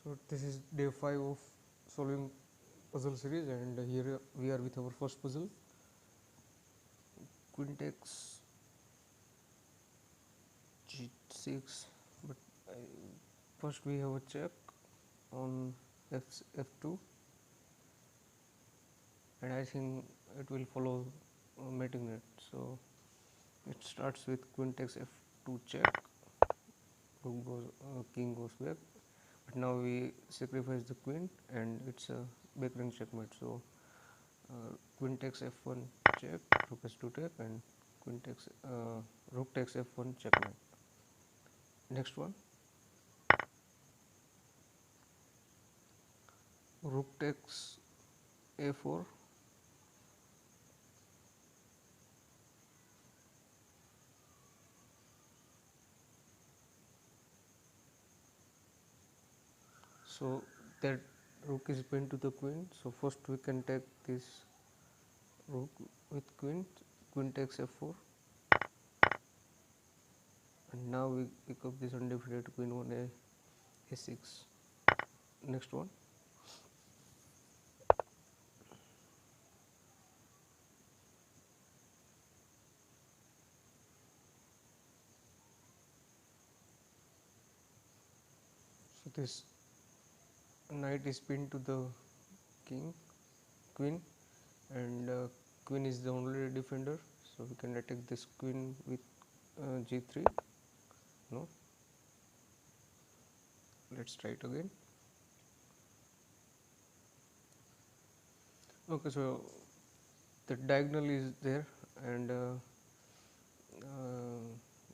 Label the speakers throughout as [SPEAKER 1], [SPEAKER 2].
[SPEAKER 1] So this is day 5 of solving puzzle series, and here we are with our first puzzle. Queen takes g6, but first we have a check on f2, and I think it will follow mating net. So it starts with queen takes f2 check, rook goes, king goes back, but now we sacrifice the queen and it's a back rank checkmate. So queen takes f1 check, rook s2 take, and queen takes rook takes f1 checkmate. Next one, rook takes a4, so that rook is pinned to the queen. So first we can take this rook with queen, queen takes f4, and now we pick up this undefeated queen on a6. Next one, so this knight is pinned to the queen, and queen is the only defender, so we can attack this queen with g3. No, let's try it again. Okay, so the diagonal is there, and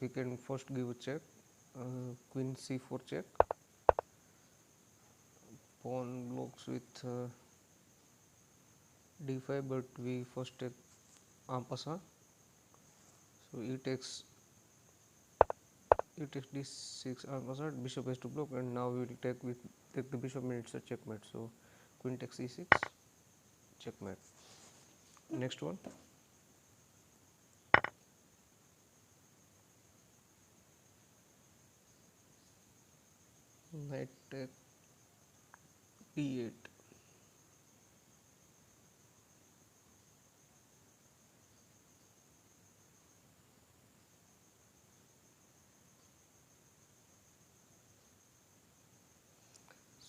[SPEAKER 1] we can first give a check, queen c4 check, pawn blocks with d5, but we first take en passant. So e takes d6 en passant, bishop has to block, and now we will take the bishop and it's a checkmate. So queen takes e6, checkmate. Next one, knight take d8.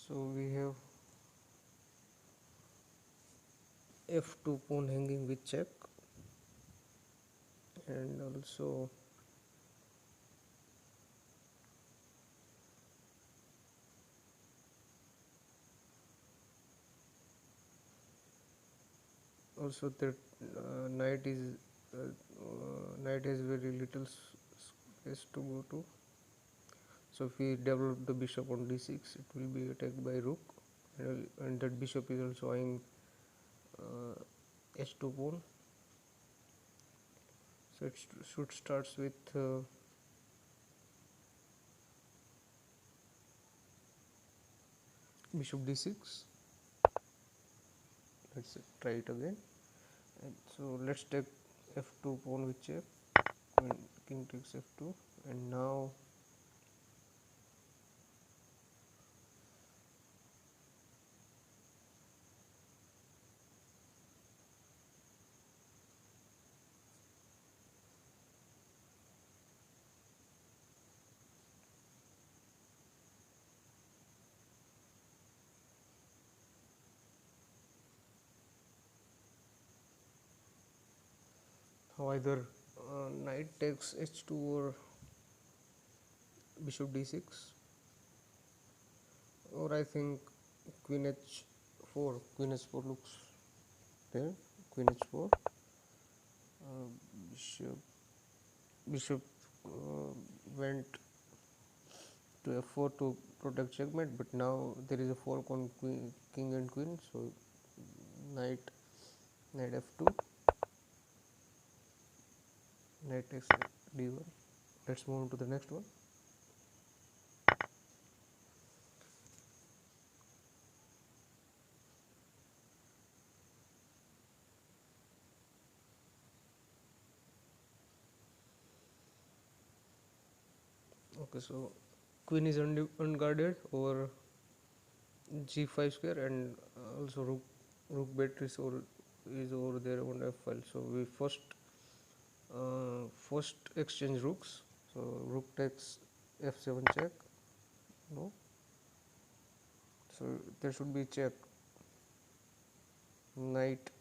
[SPEAKER 1] So we have f2 pawn hanging with check, and also that knight has very little space to go to. So if we develop the bishop on d6, it will be attacked by rook, and that bishop is also eyeing h2 pawn. So it should starts with bishop d6. Let's try it again. And so let's take f2 pawn with check, king takes f2, and now either knight takes h2 or bishop d6, or I think queen h4 looks there. Queen h4, bishop went to f4 to protect checkmate, but now there is a fork on king and queen, so knight f2, knight takes d1. Let's move on to the next one. Okay, so queen is unguarded over g5 square, and also rook bet is over there on f file. So we first exchange rooks. So rook takes f7 check. No, so there should be check. Knight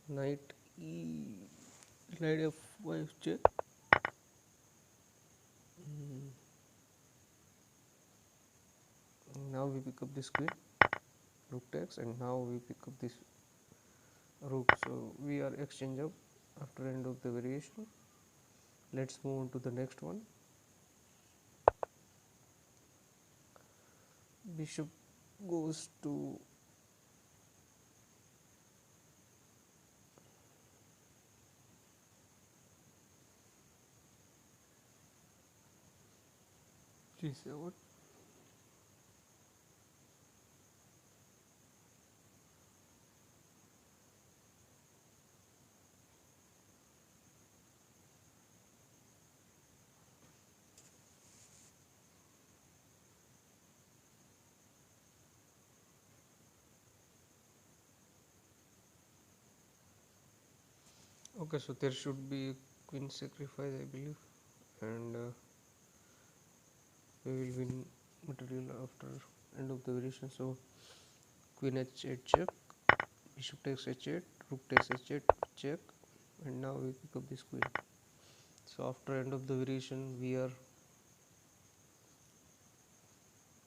[SPEAKER 1] knight e knight f5 check. Mm, Now we pick up this queen, rook takes, and now we pick up this rook. So we are exchange up after end of the variation. Let's move on to the next one. Bishop goes to g7. Okay, so there should be queen sacrifice, I believe, and we will win material after end of the variation. So queen h8 check, bishop takes h8, rook takes h8 check, and now we pick up this queen. So after end of the variation, we are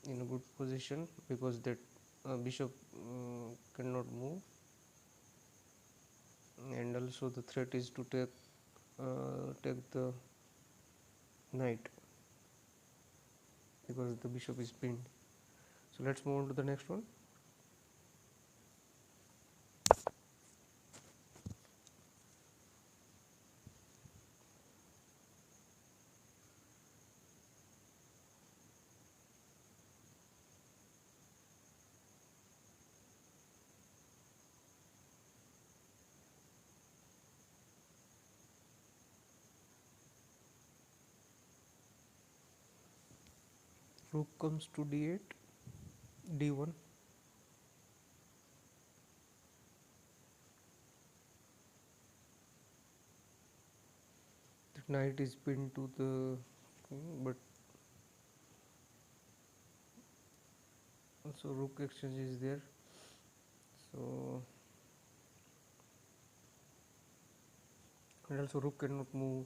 [SPEAKER 1] in a good position because that bishop cannot move, and also the threat is to take the knight because the bishop is pinned. So let's move on to the next one. Rook comes to d8, d1. The knight is pinned to the king, but also rook exchange is there. So and also rook cannot move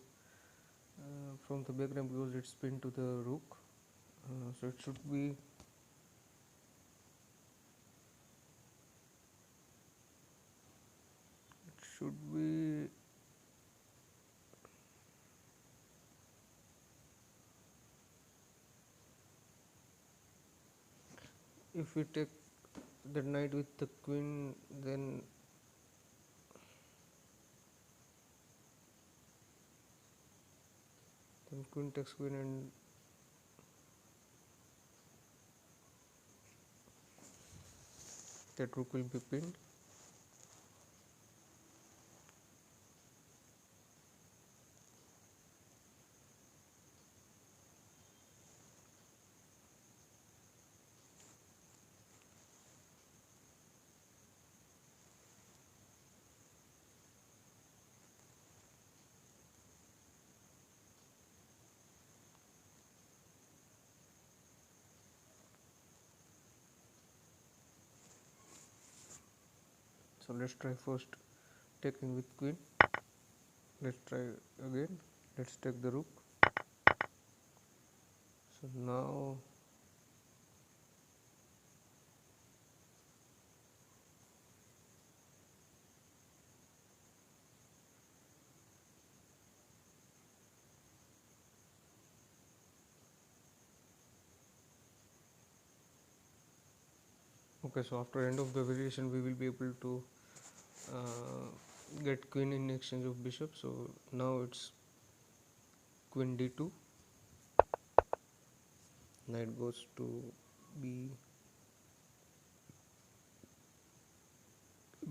[SPEAKER 1] from the background because it's pinned to the rook. So it should be if we take the knight with the queen, then queen takes queen, and that rook will be pinned. So let's try first taking with queen. Let's try again. Let's take the rook. So now okay, so after end of the variation we will be able to get queen in exchange of bishop. So now it's queen d2, knight goes to b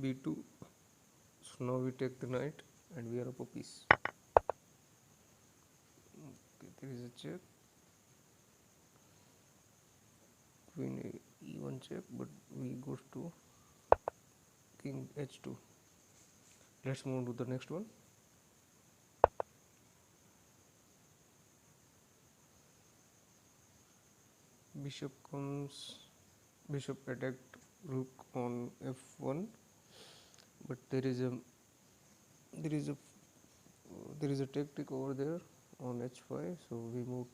[SPEAKER 1] b2. So now we take the knight and we are up a piece. Okay, there is a check, queen e1 check, but we goes to king h2. Let's move on to the next one. Bishop comes, bishop attacked rook on f1, but there is a there is a tactic over there on h5, so we move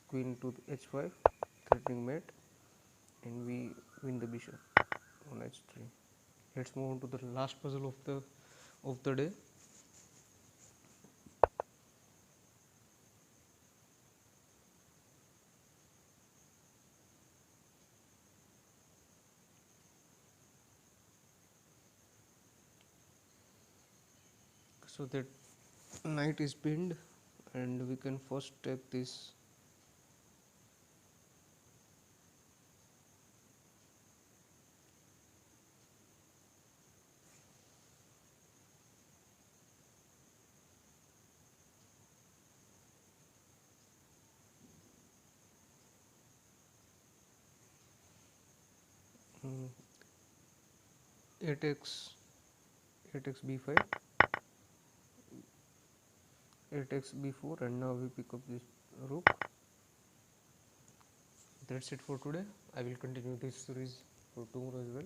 [SPEAKER 1] queen to h5, threatening mate, and we win the bishop on h3. Let's move on to the last puzzle of the day. So that knight is pinned, and we can first take this um, 8x 8x b5, 8x b4, and now we pick up this rook. That's it for today. I will continue this series for tomorrow as well.